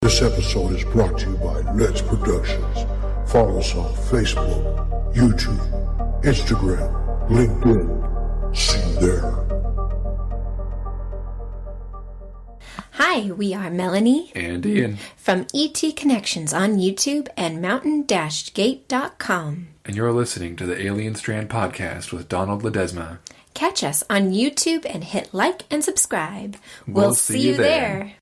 This episode is brought to you by Let's Productions. Follow us on Facebook, YouTube, Instagram, LinkedIn. See you there. Hi, we are Melanie and Ian from ET Connections on YouTube and mountain-gate.com. And you're listening to the Alien Strand podcast with Donald Ledesma. Catch us on YouTube and hit like and subscribe. We'll see you there.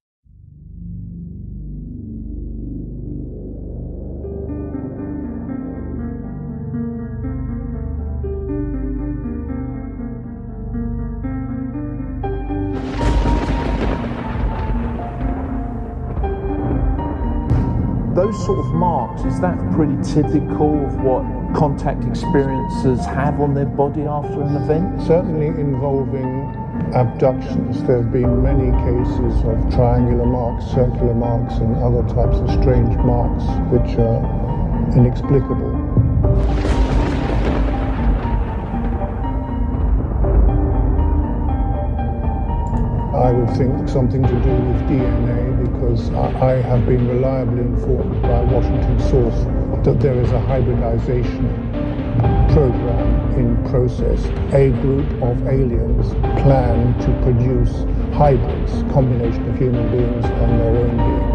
Those sort of marks, is that pretty typical of what contact experiencers have on their body after an event? Certainly involving abductions. There have been many cases of triangular marks, circular marks, and other types of strange marks which are inexplicable. I would think something to do with DNA, because I have been reliably informed by a Washington source that there is a hybridization program in process. A group of aliens plan to produce hybrids, combination of human beings and their own beings.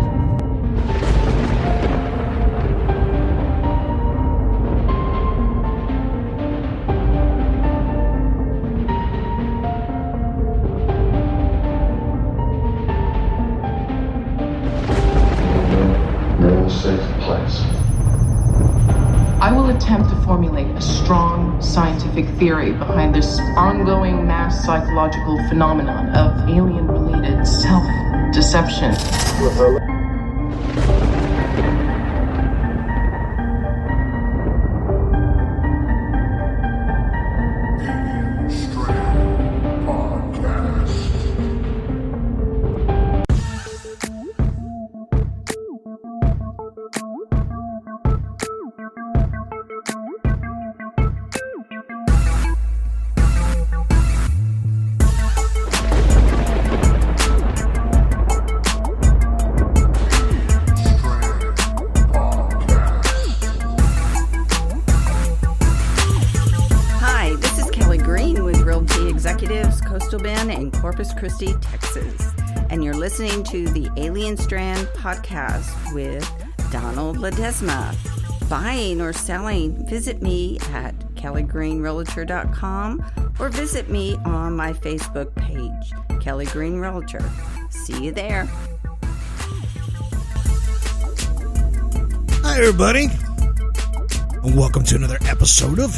I will attempt to formulate a strong scientific theory behind this ongoing mass psychological phenomenon of alien-related self-deception. Corpus Christi, Texas, and you're listening to the Alien Strand podcast with Donald Ledesma. Buying or selling, visit me at kellygreenrealtor.com or visit me on my Facebook page, Kelly Green Realtor. See you there. Hi, everybody, and welcome to another episode of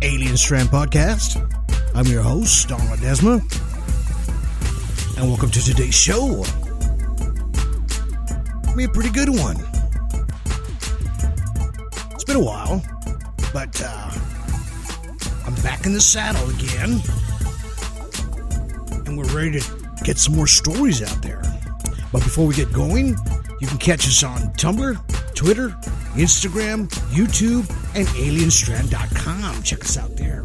Alien Strand podcast. I'm your host, Donald Ledesma. And welcome to today's show. Be a pretty good one. It's been a while, but I'm back in the saddle again. And we're ready to get some more stories out there. But before we get going, you can catch us on Tumblr, Twitter, Instagram, YouTube, and alienstrand.com. Check us out there.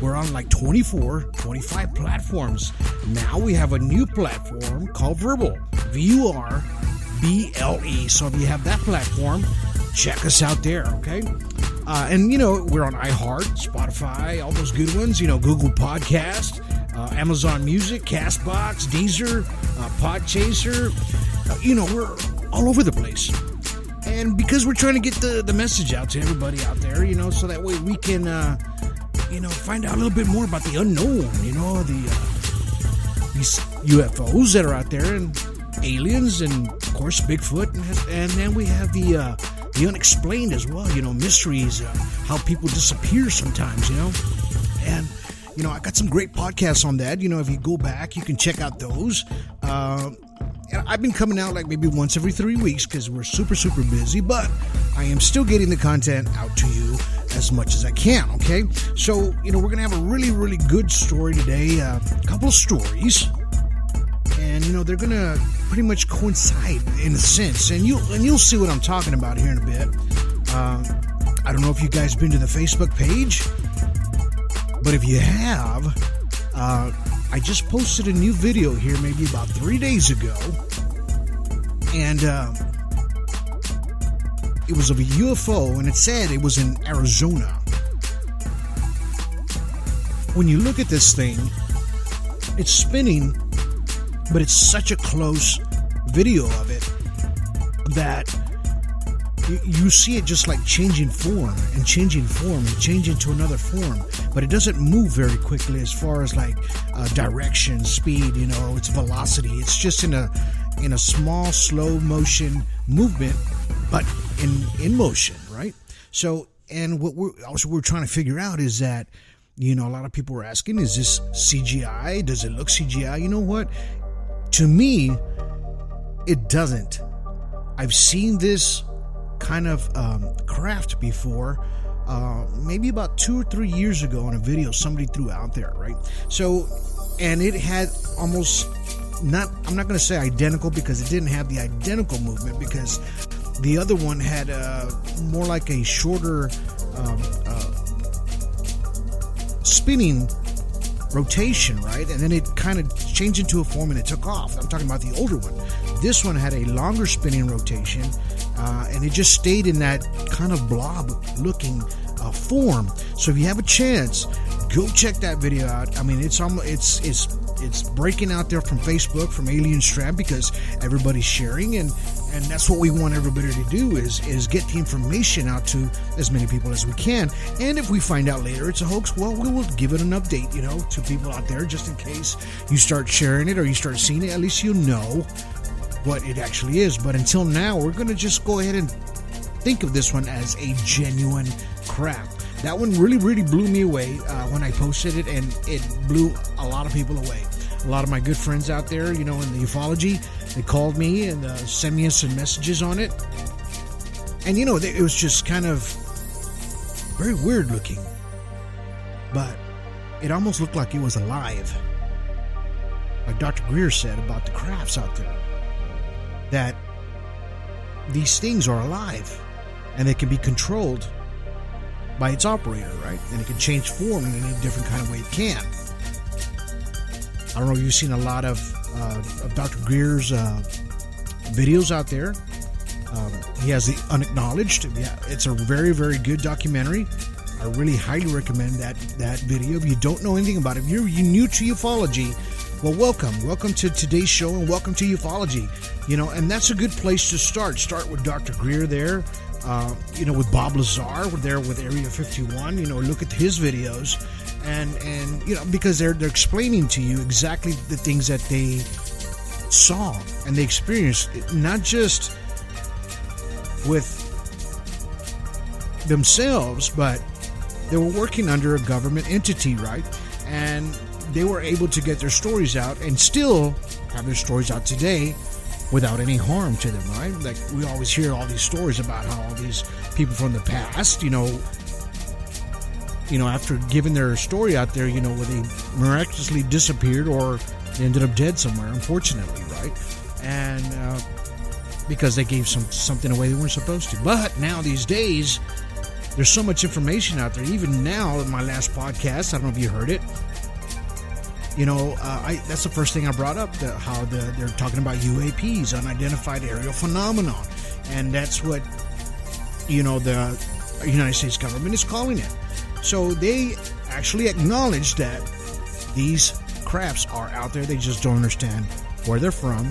We're on like 25 platforms. Now we have a new platform called Verbal, VURBLE. So if you have that platform, check us out there, okay? And, we're on iHeart, Spotify, all those good ones, Google Podcast, Amazon Music, CastBox, Deezer, Podchaser. We're all over the place. And because we're trying to get the message out to everybody out there, so that way we can... find out a little bit more about the unknown, these UFOs that are out there, and aliens, and of course Bigfoot, and then we have the unexplained as well, mysteries, how people disappear sometimes, and I got some great podcasts on that. If you go back, you can check out those. And I've been coming out like maybe once every 3 weeks because we're super, super busy, but I am still getting the content out to you as much as I can, okay? So, we're going to have a really, really good story today, a couple of stories, and, they're going to pretty much coincide in a sense, and you'll see what I'm talking about here in a bit. I don't know if you guys been to the Facebook page, but if you have, I just posted a new video here maybe about 3 days ago, and it was of a UFO, and it said it was in Arizona. When you look at this thing, it's spinning, but it's such a close video of it that you see it just like changing form and changing to another form, but it doesn't move very quickly as far as like direction, speed, its velocity. It's just in a small, slow motion movement, but in motion, right? So, and what we're trying to figure out is that, a lot of people were asking, is this CGI? Does it look CGI? You know what? To me, it doesn't. I've seen this kind of craft before, maybe about 2 or 3 years ago on a video somebody threw out there, right? So, and it had almost I'm not going to say identical, because it didn't have the identical movement, because the other one had more like a shorter spinning rotation, right? And then it kind of changed into a form and it took off. I'm talking about the older one. This one had a longer spinning rotation, and it just stayed in that kind of blob looking form. So if you have a chance, go check that video out. I mean, it's breaking out there from Facebook, from Alien Strand, because everybody's sharing, and that's what we want everybody to do is get the information out to as many people as we can. And if we find out later it's a hoax, well, we will give it an update, to people out there, just in case you start sharing it or you start seeing it. At least you know what it actually is. But until now, we're going to just go ahead and think of this one as a genuine craft. That one really, really blew me away when I posted it, and it blew a lot of people away. A lot of my good friends out there, in the ufology, they called me and sent me some messages on it. And, it was just kind of very weird looking. But it almost looked like it was alive. Like Dr. Greer said about the crafts out there, that these things are alive and they can be controlled by its operator, right? And it can change form in any different kind of way it can. I don't know if you've seen a lot of Dr. Greer's videos out there. He has the Unacknowledged. Yeah, it's a very, very good documentary. I really highly recommend that video. If you don't know anything about it, if you're new to ufology, well, welcome to today's show, and welcome to ufology. And that's a good place to start. Start with Dr. Greer there. With Bob Lazar, we're there with Area 51. Look at his videos, and because they're explaining to you exactly the things that they saw and they experienced, not just with themselves, but they were working under a government entity, right? And they were able to get their stories out and still have their stories out today without any harm to them, right? Like, we always hear all these stories about how all these people from the past, after giving their story out there, where they miraculously disappeared or they ended up dead somewhere, unfortunately, right? And because they gave something away they weren't supposed to. But now, these days, there's so much information out there. Even now, in my last podcast, I don't know if you heard it, that's the first thing I brought up, how they're talking about UAPs, unidentified aerial phenomenon, and that's what the United States government is calling it. So they actually acknowledge that these crafts are out there. They just don't understand where they're from,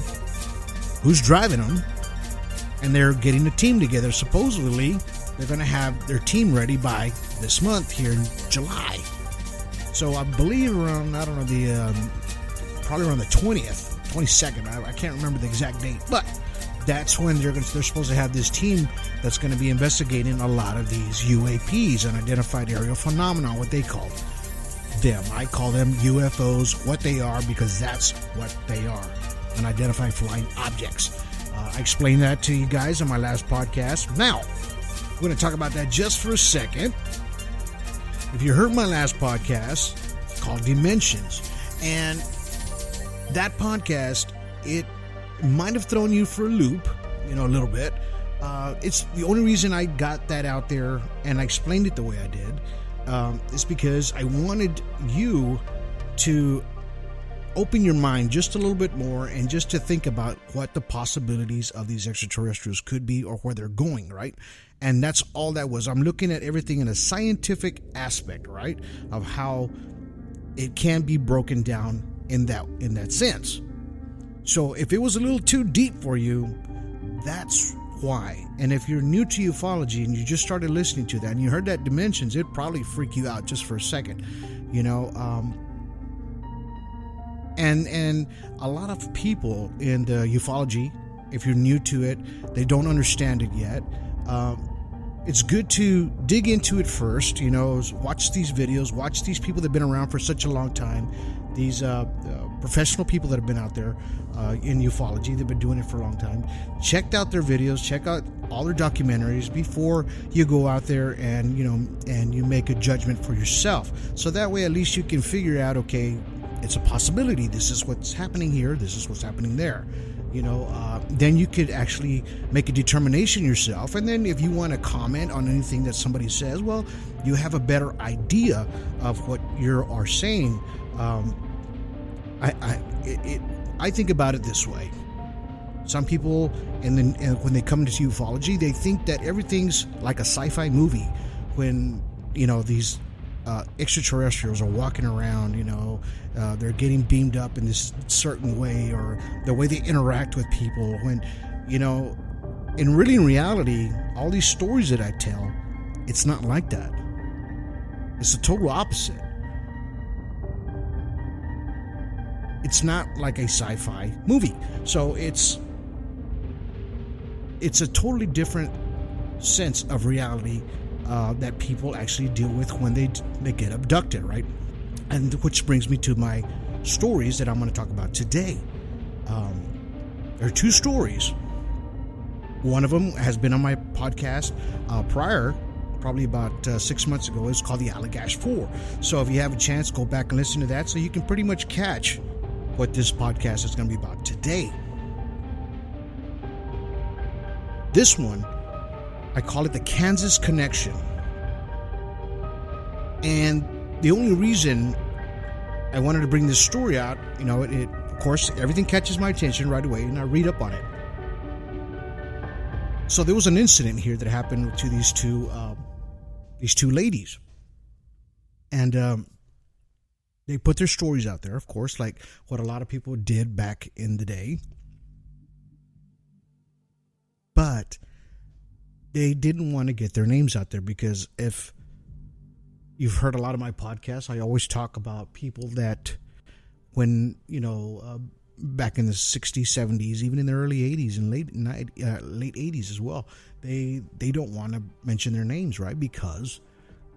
who's driving them, and they're getting a team together. Supposedly, they're going to have their team ready by this month here in July. So I believe around, I don't know, probably around the 20th, 22nd. I can't remember the exact date, but that's when they're supposed to have this team that's going to be investigating a lot of these UAPs, unidentified aerial phenomena, what they call them. I call them UFOs, what they are, because that's what they are, unidentified flying objects. I explained that to you guys on my last podcast. Now, we're going to talk about that just for a second. If you heard my last podcast, it's called Dimensions, and that podcast, it might have thrown you for a loop, a little bit. It's the only reason I got that out there and I explained it the way I did, is because I wanted you to open your mind just a little bit more and just to think about what the possibilities of these extraterrestrials could be or where they're going, right? And that's all that was. I'm looking at everything in a scientific aspect, right, of how it can be broken down in that sense. So if it was a little too deep for you, that's why. And if you're new to ufology and you just started listening to that and you heard that dimensions, it'd probably freak you out just for a second, you know. And a lot of people in the ufology, if you're new to it, they don't understand it yet. It's good to dig into it first, you know, watch these videos, watch these people that have been around for such a long time, these professional people that have been out there in ufology, they've been doing it for a long time. Check out their videos, check out all their documentaries before you go out there and, you know, and you make a judgment for yourself. So that way at least you can figure out, okay, it's a possibility. This is what's happening here. This is what's happening there. You know, then you could actually make a determination yourself. And then if you want to comment on anything that somebody says, well, you have a better idea of what you are saying. I think about it this way. Some people, and then when they come into ufology, they think that everything's like a sci-fi movie. When, you know, these extraterrestrials are walking around, you know, they're getting beamed up in this certain way, or the way they interact with people, when, you know, in reality, all these stories that I tell, it's not like that. It's the total opposite. It's not like a sci-fi movie. So it's a totally different sense of reality that people actually deal with when they get abducted, right? And which brings me to my stories that I'm going to talk about today. There are two stories. One of them has been on my podcast prior, probably about 6 months ago. It's called the Allagash 4. So if you have a chance, go back and listen to that so you can pretty much catch what this podcast is going to be about today. This one, I call it the Kansas Connection. And the only reason I wanted to bring this story out, you know, it of course, everything catches my attention right away, and I read up on it. So there was an incident here that happened to these two ladies, and they put their stories out there, of course, like what a lot of people did back in the day. But they didn't want to get their names out there, because if you've heard a lot of my podcasts, I always talk about people that when, you know, back in the 60s, 70s, even in the early 80s and late 80s as well, they don't want to mention their names, right? Because,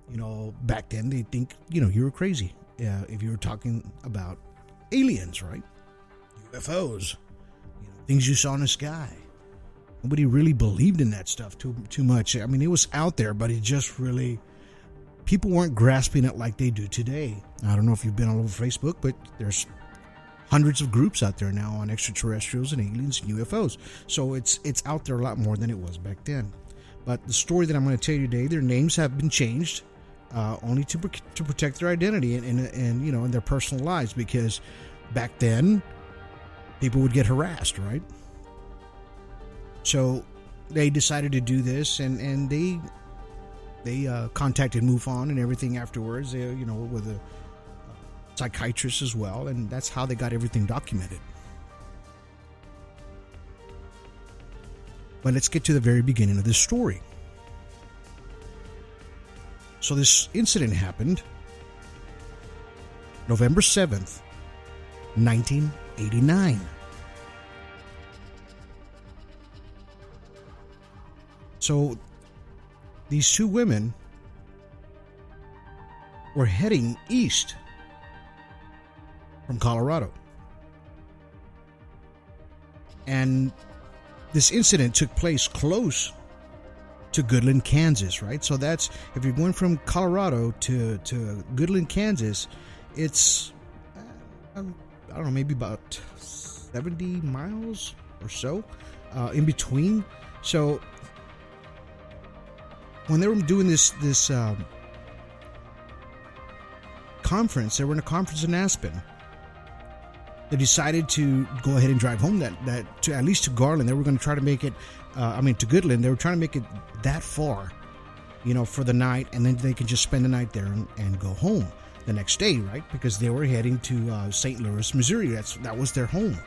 you know, back then they think, you know, you were crazy if you were talking about aliens, right? UFOs, you know, things you saw in the sky. Nobody really believed in that stuff too much. I mean, it was out there, but it just really, people weren't grasping it like they do today. I don't know if you've been all over Facebook, but there's hundreds of groups out there now on extraterrestrials and aliens and UFOs. So it's out there a lot more than it was back then. But the story that I'm going to tell you today, their names have been changed only to protect their identity and you know, in their personal lives, because back then people would get harassed, right? So they decided to do this, and they contacted MUFON and everything afterwards, you know, with a psychiatrist as well, and that's how they got everything documented. But let's get to the very beginning of this story. So this incident happened November 7th, 1989. So these two women were heading east from Colorado. And this incident took place close to Goodland, Kansas, right? So that's, if you're going from Colorado to Goodland, Kansas, it's, I don't know, maybe about 70 miles or so in between. So when they were doing this conference, they were in a conference in Aspen. they decided to go ahead and drive home that to at least to Garland. They were going to try to make it, to Goodland. They were trying to make it that far, for the night, and then they could just spend the night there and go home the next day, right? Because they were heading to St. Louis, Missouri. That was their home.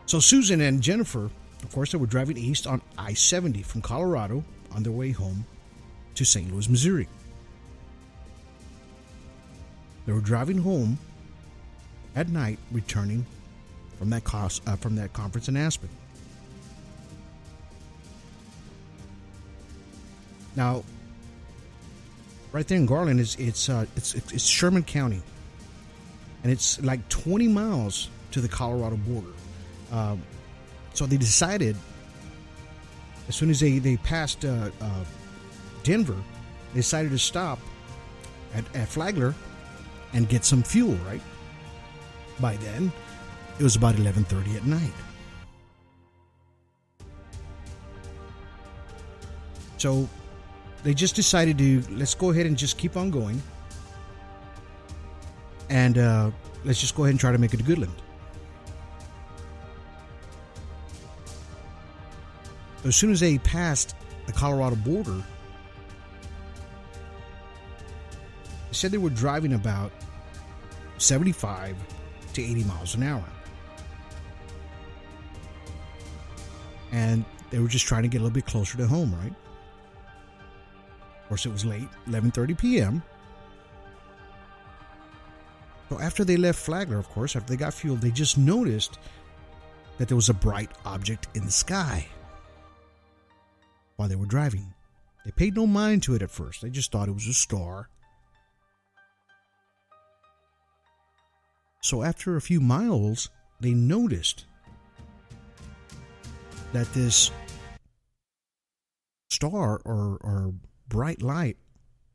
So Susan and Jennifer, of course, they were driving east on I-70 from Colorado on their way home to St. Louis, Missouri. They were driving home at night, returning from that conference in Aspen. Now, right there in Garland it's Sherman County, and it's like 20 miles to the Colorado border. So they decided, as soon as they passed Denver, they decided to stop at Flagler and get some fuel, right? By then, it was about 11:30 at night. So they just decided let's go ahead and just keep on going. And let's just go ahead and try to make it to Goodland. So as soon as they passed the Colorado border, they said they were driving about 75 to 80 miles an hour. And they were just trying to get a little bit closer to home, right? Of course, it was late, 11:30 p.m. So after they left Flagler, of course, after they got fuel, they just noticed that there was a bright object in the sky while they were driving. They paid no mind to it at first. They just thought it was a star. So after a few miles, they noticed that this star or bright light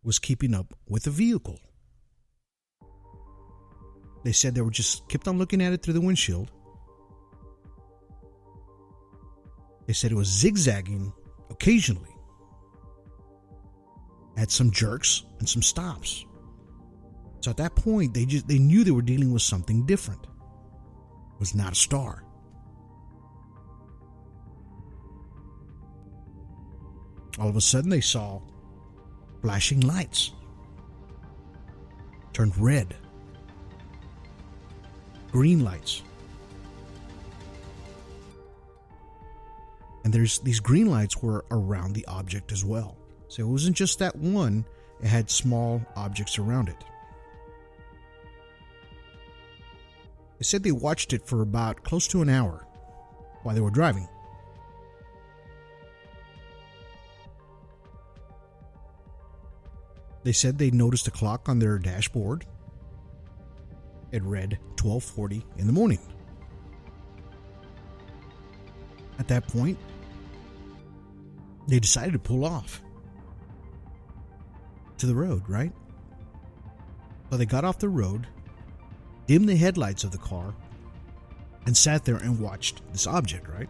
was keeping up with the vehicle. They said they were just kept on looking at it through the windshield. They said it was zigzagging occasionally, had some jerks and some stops. So at that point, they knew they were dealing with something different. It was not a star. All of a sudden, they saw flashing lights turned red, green lights. And these green lights were around the object as well. So it wasn't just that one, it had small objects around it. They said they watched it for about close to an hour while they were driving. They said they noticed a clock on their dashboard. It read 12:40 in the morning. At that point, they decided to pull off to the road, right? So they got off the road, dimmed the headlights of the car, and sat there and watched this object, right?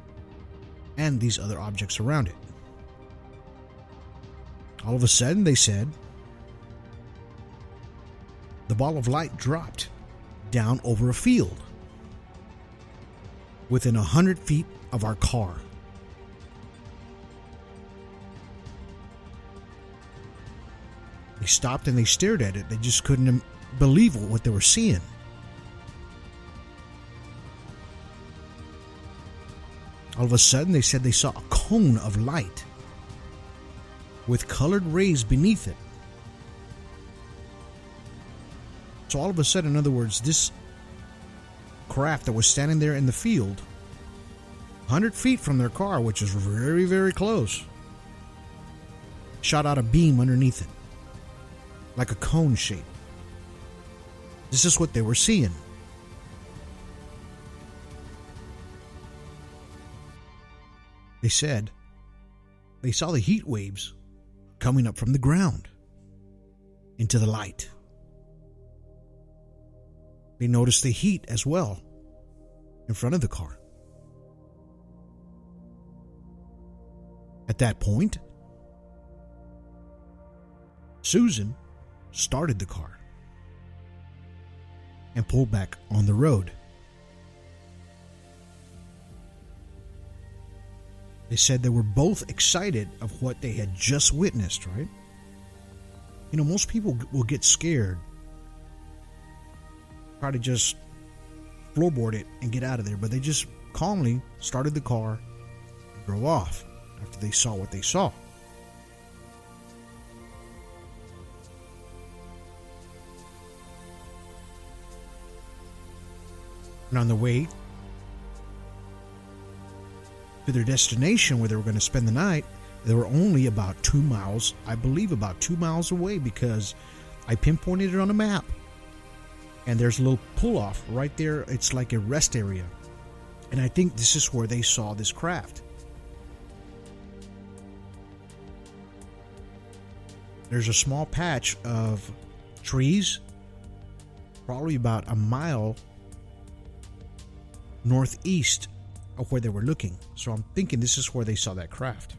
And these other objects around it. All of a sudden, they said, the ball of light dropped down over a field within 100 feet of our car. They stopped and they stared at it. They just couldn't believe what they were seeing. All of a sudden, they said they saw a cone of light with colored rays beneath it. So all of a sudden, in other words, this craft that was standing there in the field, 100 feet from their car, which is very, very close, shot out a beam underneath it, like a cone shape. This is what they were seeing. They said they saw the heat waves coming up from the ground into the light. They noticed the heat as well in front of the car. At that point, Susan started the car. and pulled back on the road. They said they were both excited of what they had just witnessed, right? You know, most people will get scared, try to just floorboard it and get out of there, but they just calmly started the car and drove off after they saw what they saw. And on the way to their destination where they were going to spend the night, they were only about 2 miles, I believe about 2 miles away, because I pinpointed it on a map. And there's a little pull-off right there. It's like a rest area. And I think this is where they saw this craft. There's a small patch of trees, probably about a mile northeast of where they were looking. So I'm thinking this is where they saw that craft.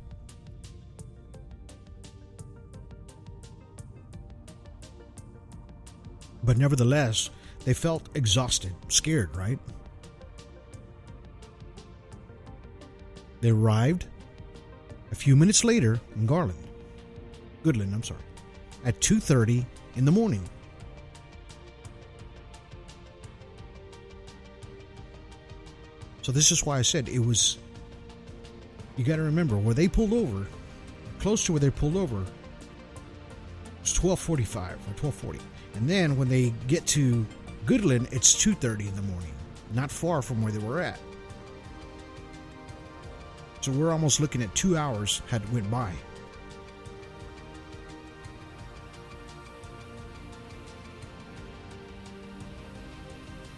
But nevertheless, they felt exhausted, scared, right? They arrived a few minutes later in Goodland, at 2:30 in the morning. So this is why I said it was, you got to remember, where they pulled over, close to where they pulled over, it's 12:45 or 12:40. And then when they get to Goodland, it's 2:30 in the morning, not far from where they were at. So we're almost looking at 2 hours had went by.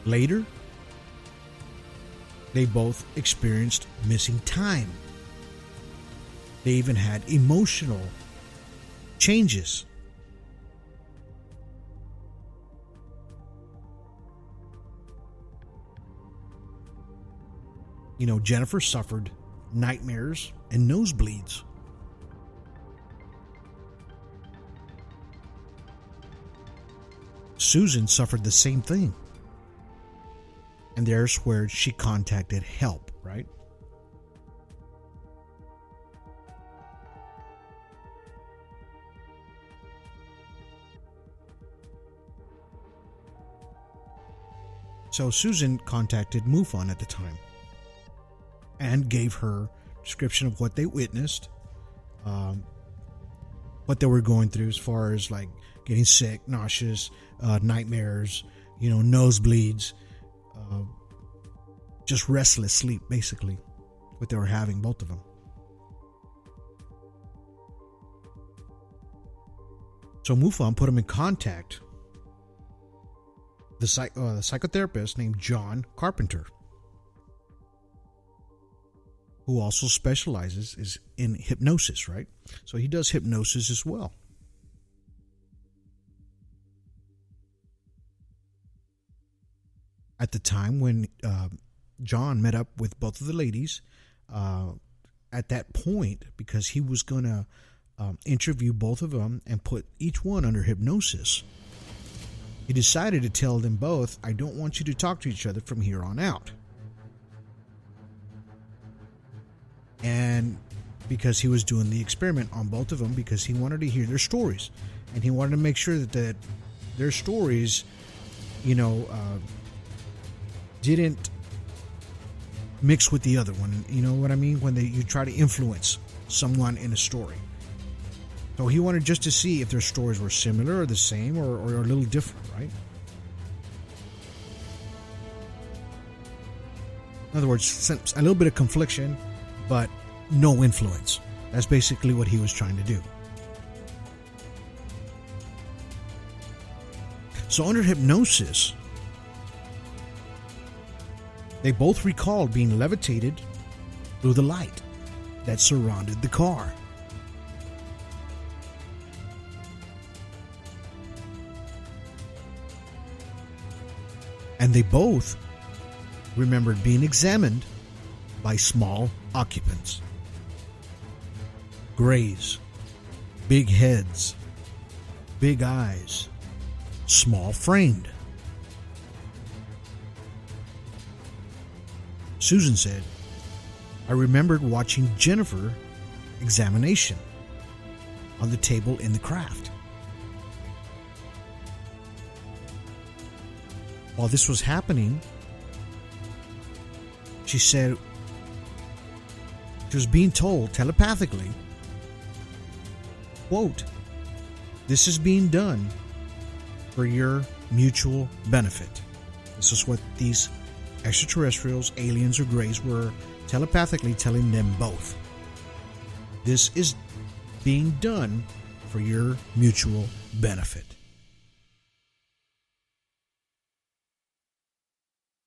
Later, they both experienced missing time. They even had emotional changes. You know, Jennifer suffered nightmares and nosebleeds. Susan suffered the same thing. And there's where she contacted help, right? So Susan contacted MUFON at the time and gave her description of what they witnessed, what they were going through as far as like getting sick, nauseous, nightmares, you know, nosebleeds, just restless sleep, basically, what they were having, both of them. So MUFON put them in contact the psychotherapist named John Carpenter, who also specializes in hypnosis, right? So he does hypnosis as well. At the time when John met up with both of the ladies, at that point, because he was going to interview both of them and put each one under hypnosis, he decided to tell them both, I don't want you to talk to each other from here on out. And because he was doing the experiment on both of them, because he wanted to hear their stories. And he wanted to make sure that their stories, you know, didn't mix with the other one. You know what I mean? When you try to influence someone in a story. So he wanted just to see if their stories were similar or the same or a little different, right? In other words, a little bit of confliction, but no influence. That's basically what he was trying to do. So under hypnosis, they both recalled being levitated through the light that surrounded the car. And they both remembered being examined by small occupants. Grays, big heads, big eyes, small framed. Susan said, I remembered watching Jennifer examination on the table in the craft. While this was happening, she said she was being told telepathically, quote, this is being done for your mutual benefit. This is what these extraterrestrials, aliens, or greys were telepathically telling them both. This is being done for your mutual benefit.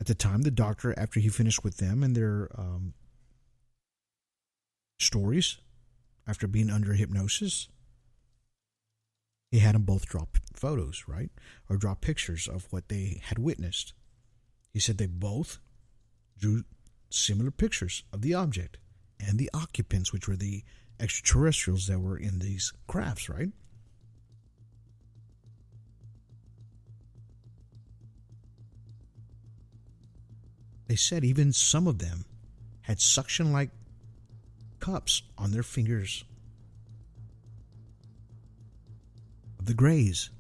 At the time, the doctor, after he finished with them and their stories, after being under hypnosis, he had them both drop photos, right? Or drop pictures of what they had witnessed. He said they both drew similar pictures of the object and the occupants, which were the extraterrestrials that were in these crafts, right? They said even some of them had suction-like cups on their fingers of the greys.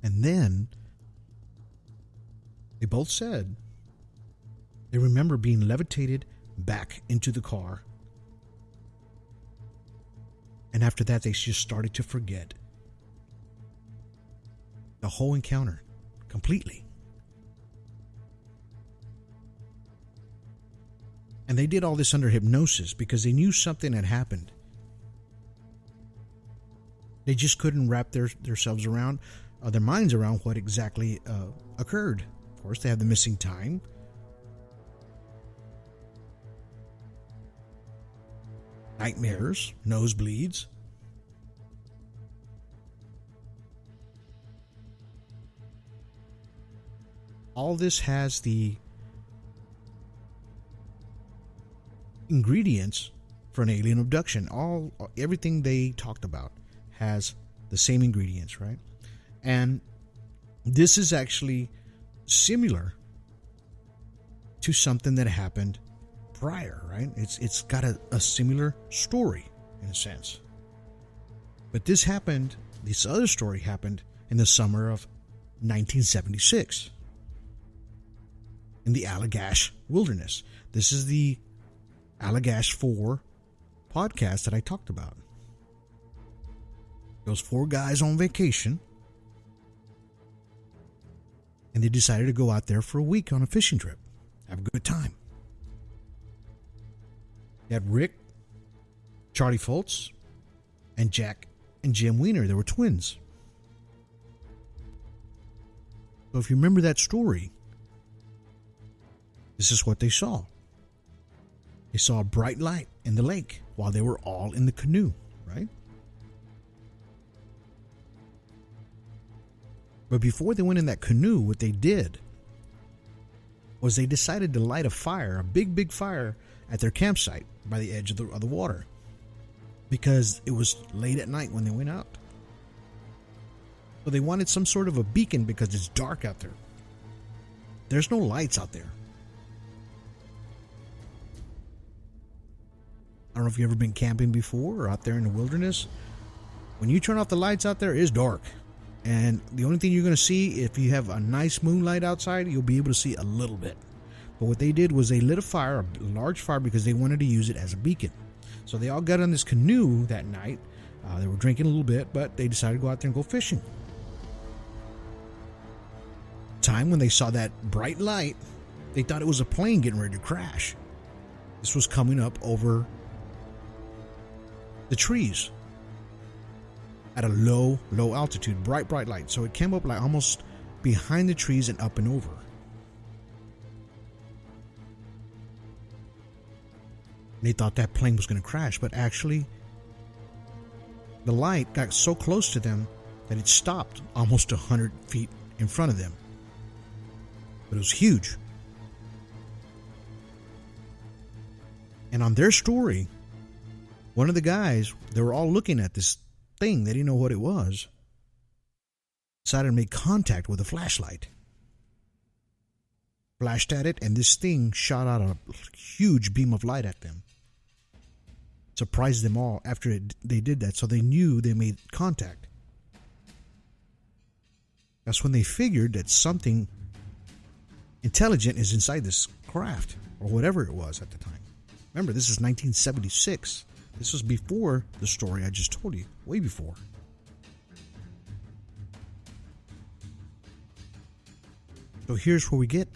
And then they both said they remember being levitated back into the car. And after that, they just started to forget the whole encounter completely. And they did all this under hypnosis because they knew something had happened. They just couldn't wrap themselves around, their minds around what exactly occurred. Of course, they had the missing time. Nightmares, nosebleeds. All this has the ingredients for an alien abduction. Everything they talked about has the same ingredients, right? And this is actually similar to something that happened prior, right? It's got a similar story in a sense. But this other story happened in the summer of 1976 in the Allagash wilderness. This is the Allagash 4 podcast that I talked about. Those 4 guys on vacation, and they decided to go out there for a week on a fishing trip. Have a good time. They had Rick, Charlie Foltz, and Jack and Jim Wiener. They were twins. So if you remember that story, this is what they saw. They saw a bright light in the lake while they were all in the canoe, right? But before they went in that canoe, what they did was they decided to light a fire, a big fire at their campsite by the edge of the water, because it was late at night when they went out. So they wanted some sort of a beacon because it's dark out there. There's no lights out there. I don't know if you've ever been camping before or out there in the wilderness. When you turn off the lights out there, it's dark. And the only thing you're going to see, if you have a nice moonlight outside, you'll be able to see a little bit. But what they did was they lit a fire, a large fire, because they wanted to use it as a beacon. So they all got on this canoe that night. They were drinking a little bit, but they decided to go out there and go fishing. Time when they saw that bright light, they thought it was a plane getting ready to crash. This was coming up over the trees at a low altitude, bright light. So it came up like almost behind the trees and up and over. They thought that plane was going to crash, but actually the light got so close to them that it stopped almost 100 feet in front of them. But it was huge. And on their story, one of the guys, they were all looking at this thing. They didn't know what it was. decided to make contact with a flashlight. Flashed at it, and this thing shot out a huge beam of light at them. Surprised them all after they did that, so they knew they made contact. That's when they figured that something intelligent is inside this craft, or whatever it was at the time. Remember, this is 1976. This was before the story I just told you, way before. So here's where we get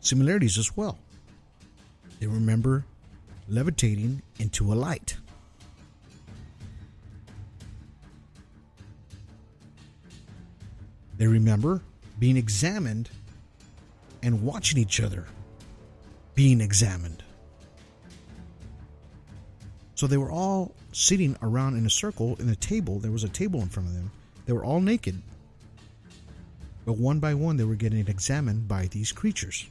similarities as well. They remember levitating into a light. They remember being examined and watching each other being examined. So they were all sitting around in a circle in a table. There was a table in front of them. They were all naked. But one by one, they were getting examined by these creatures.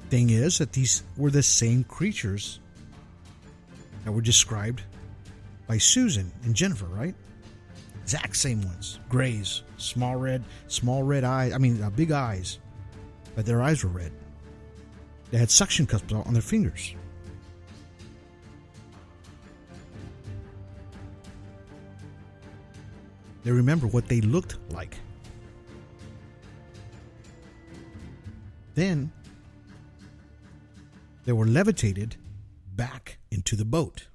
Thing is that these were the same creatures that were described by Susan and Jennifer, right? Exact same ones. Grays, small red eyes. Big eyes. But their eyes were red. They had suction cups on their fingers. They remember what they looked like. Then they were levitated back into the boat.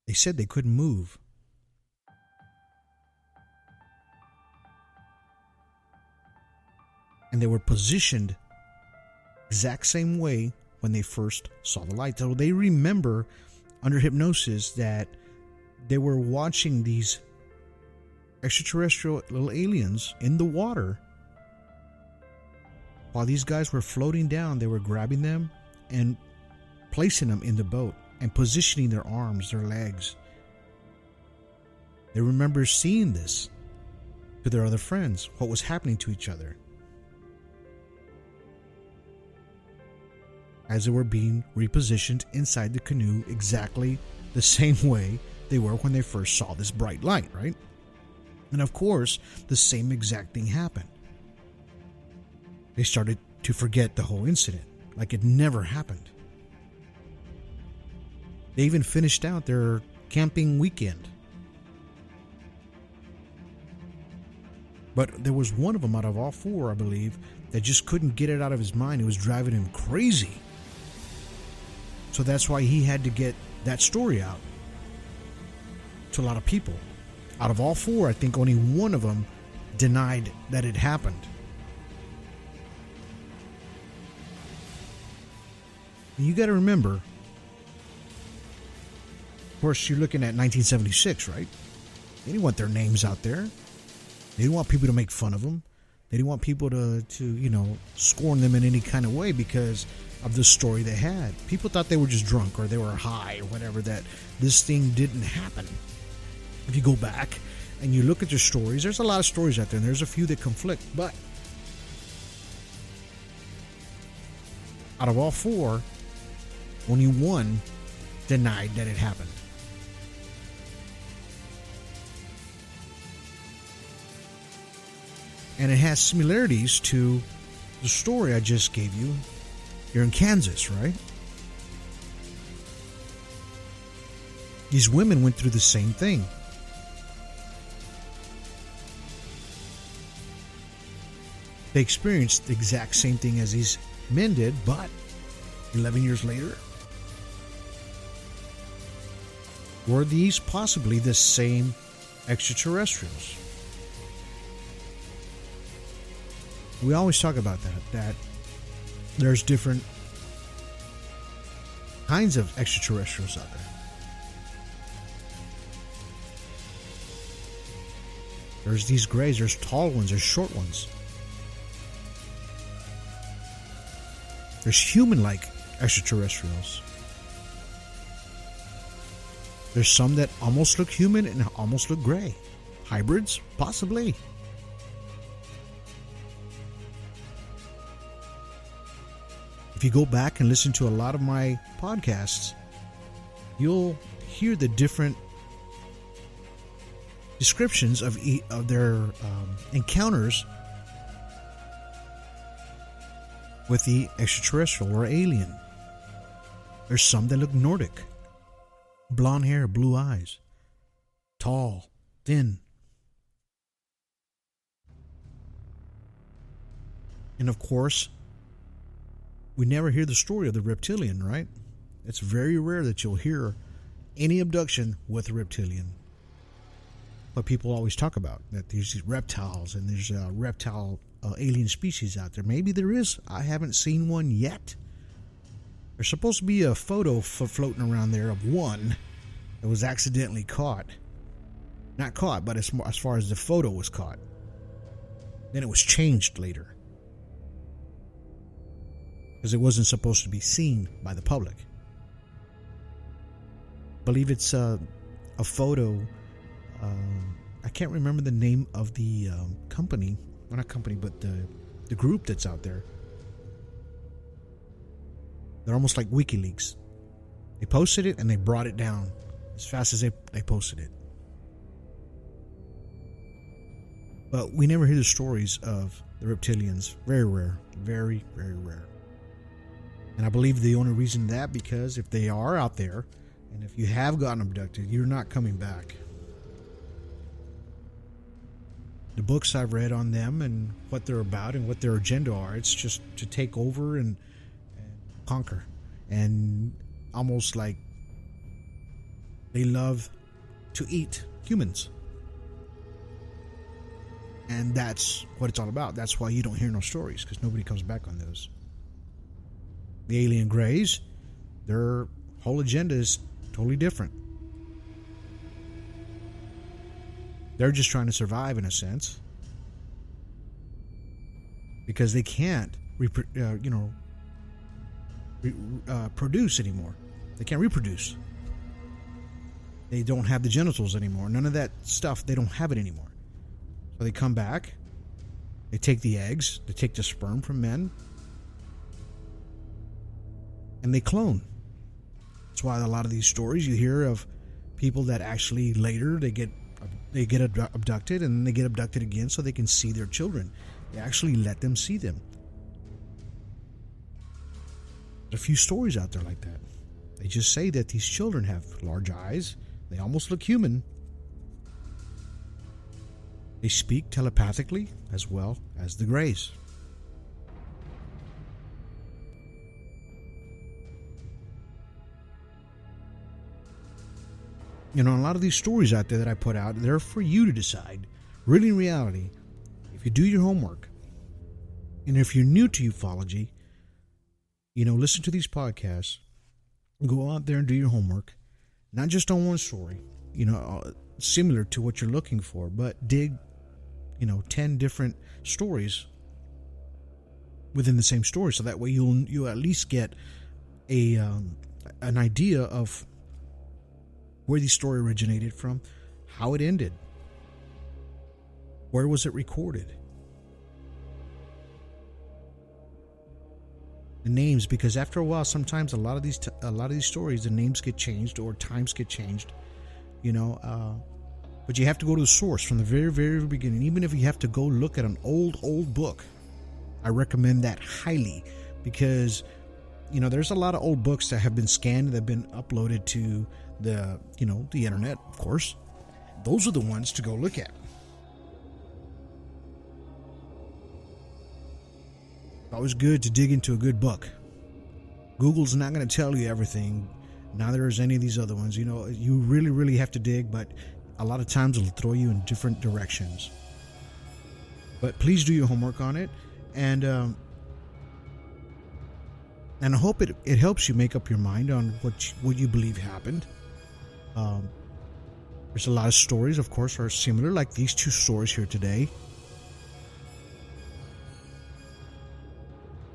They said they couldn't move. And they were positioned exact same way when they first saw the light. So they remember under hypnosis that they were watching these extraterrestrial little aliens in the water. While these guys were floating down, they were grabbing them and placing them in the boat and positioning their arms, their legs. They remember seeing this to their other friends, what was happening to each other as they were being repositioned inside the canoe exactly the same way they were when they first saw this bright light, right? And of course, the same exact thing happened. They started to forget the whole incident, like it never happened. They even finished out their camping weekend. But there was one of them out of all four, I believe, that just couldn't get it out of his mind. It was driving him crazy. So that's why he had to get that story out to a lot of people. Out of all four, I think only one of them denied that it happened. And you got to remember, of course, you're looking at 1976, right? They didn't want their names out there. They didn't want people to make fun of them. They didn't want people to scorn them in any kind of way because of the story they had. People thought they were just drunk or they were high or whatever, that this thing didn't happen. If you go back and you look at their stories, there's a lot of stories out there, and there's a few that conflict, but out of all four, only one denied that it happened. And it has similarities to the story I just gave you here in Kansas, right? These women went through the same thing. They experienced the exact same thing as these men did, but 11 years later, were these possibly the same extraterrestrials? We always talk about that there's different kinds of extraterrestrials out there. There's these grays, there's tall ones, there's short ones. There's human-like extraterrestrials. There's some that almost look human and almost look gray. Hybrids? Possibly. If you go back and listen to a lot of my podcasts, you'll hear the different descriptions of their encounters with the extraterrestrial or alien. There's some that look Nordic. Blonde hair, blue eyes. Tall, thin. And of course, we never hear the story of the reptilian, right? It's very rare that you'll hear any abduction with a reptilian. But people always talk about that there's these reptiles and there's a reptile alien species out there. Maybe there is. I haven't seen one yet. There's supposed to be a photo floating around there of one that was accidentally caught. Not caught, but as far as the photo was caught. Then it was changed later. Because it wasn't supposed to be seen by the public. I believe it's a photo. I can't remember the name of the company. Well, not company, but the group that's out there. They're almost like WikiLeaks. They posted it and they brought it down as fast as they posted it. But we never hear the stories of the reptilians. Very rare. Very, very rare. And I believe the only reason that, because if they are out there, and if you have gotten abducted, you're not coming back. The books I've read on them and what they're about and what their agenda are, it's just to take over and conquer. And almost like they love to eat humans. And that's what it's all about. That's why you don't hear no stories, because nobody comes back on those. The alien greys, their whole agenda is totally different. They're just trying to survive in a sense, because they can't produce anymore. They can't reproduce. They don't have the genitals anymore. None of that stuff. They don't have it anymore. So they come back. They take the eggs. They take the sperm from men. And they clone. That's why a lot of these stories you hear of people that actually later they get abducted, and then they get abducted again so they can see their children. They actually let them see them. There's a few stories out there like that. They just say that these children have large eyes. They almost look human. They speak telepathically as well as the Greys. You know, a lot of these stories out there that I put out, they're for you to decide. Really, in reality, if you do your homework, and if you're new to ufology, you know, listen to these podcasts, go out there and do your homework, not just on one story, you know, similar to what you're looking for, but dig, 10 different stories within the same story, so that way you'll at least get an idea of where the story originated from, how it ended, where was it recorded, the names, because after a while, sometimes a lot of these stories, the names get changed or times get changed, but you have to go to the source from the very, very beginning. Even if you have to go look at an old book, I recommend that highly, because there's a lot of old books that have been scanned, that have been uploaded to the internet, of course. Those are the ones to go look at. Always good to dig into a good book. Google's not going to tell you everything. Neither is any of these other ones. You really, really have to dig, but a lot of times it'll throw you in different directions. But please do your homework on it, and I hope it helps you make up your mind on what you believe happened. There's a lot of stories, of course, are similar, like these two stories here today.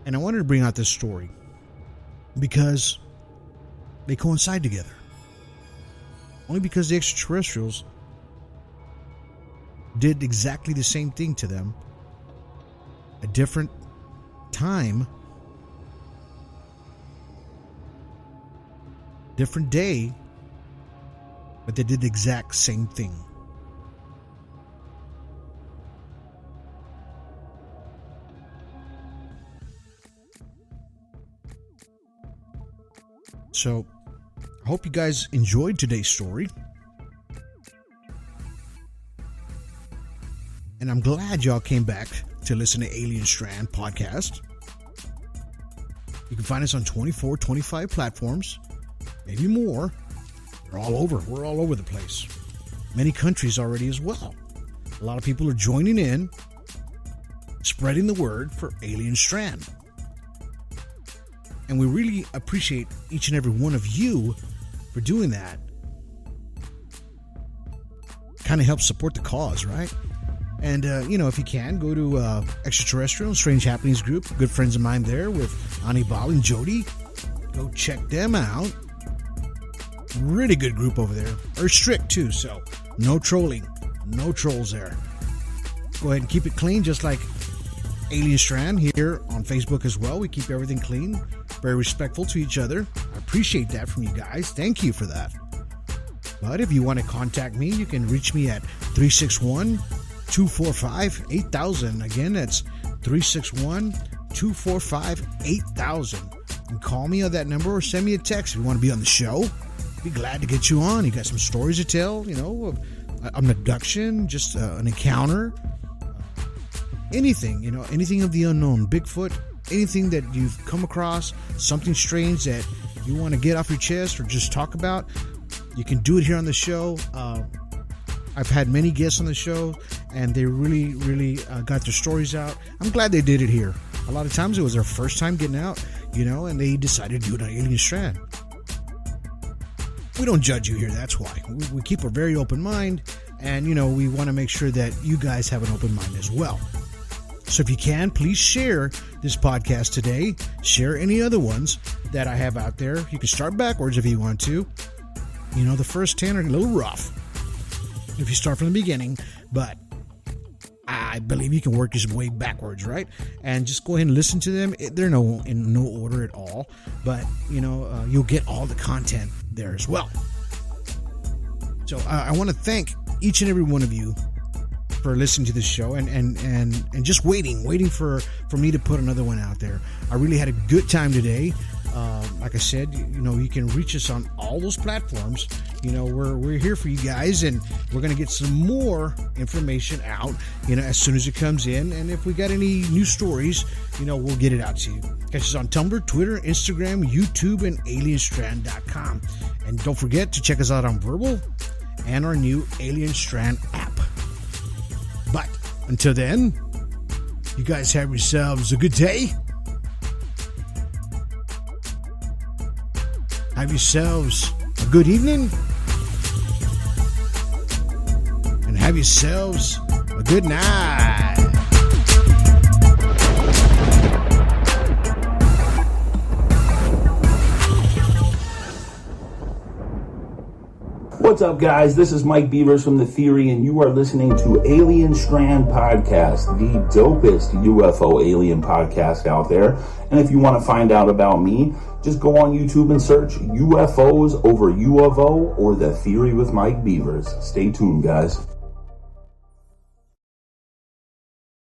And I wanted to bring out this story because they coincide together. Only because the extraterrestrials did exactly the same thing to them, a different time, different day, but they did the exact same thing. So I hope you guys enjoyed today's story. And I'm glad y'all came back to listen to Alien Strand podcast. You can find us on 24, 25 platforms, maybe more. We're all over. We're all over the place. Many countries already as well. A lot of people are joining in, spreading the word for Alien Strand. And we really appreciate each and every one of you for doing that. Kind of helps support the cause, right? And, if you can, go to Extraterrestrial Strange Happenings group. Good friends of mine there with Anibal and Jody. Go check them out. Really good group over there. They're strict, too, so no trolling. No trolls there. Go ahead and keep it clean, just like Alien Strand here on Facebook as well. We keep everything clean. Very respectful to each other. I appreciate that from you guys. Thank you for that. But if you want to contact me, you can reach me at 361-245-8000. Again, that's 361-245-8000. And call me on that number or send me a text if you want to be on the show. Be glad to get you on. You got some stories to tell, of an abduction, just an encounter, anything, anything of the unknown, Bigfoot, anything that you've come across, something strange that you want to get off your chest or just talk about. You can do it here on the show. I've had many guests on the show, and they really, really got their stories out. I'm glad they did it here. A lot of times it was their first time getting out, and they decided to do it on Alien Strand. We don't judge you here, that's why. We keep a very open mind, and, we want to make sure that you guys have an open mind as well. So if you can, please share this podcast today. Share any other ones that I have out there. You can start backwards if you want to. The first 10 are a little rough if you start from the beginning, but I believe you can work your way backwards, right? And just go ahead and listen to them. They're in no order at all, but you'll get all the content there as well. So I want to thank each and every one of you for listening to this show and just waiting for me to put another one out there. I really had a good time today. Like I said, you can reach us on all those platforms. We're here for you guys, and we're going to get some more information out, as soon as it comes in. And if we got any new stories, we'll get it out to you. Catch us on Tumblr, Twitter, Instagram, YouTube, and alienstrand.com. And don't forget to check us out on Verbal and our new Alien Strand app. But until then, you guys have yourselves a good day. Have yourselves a good evening. And have yourselves a good night. What's up, guys? This is Mike Beavers from The Theory, and you are listening to Alien Strand Podcast, the dopest UFO alien podcast out there. And if you want to find out about me, just go on YouTube and search UFOs over U of O or The Theory with Mike Beavers. Stay tuned, guys.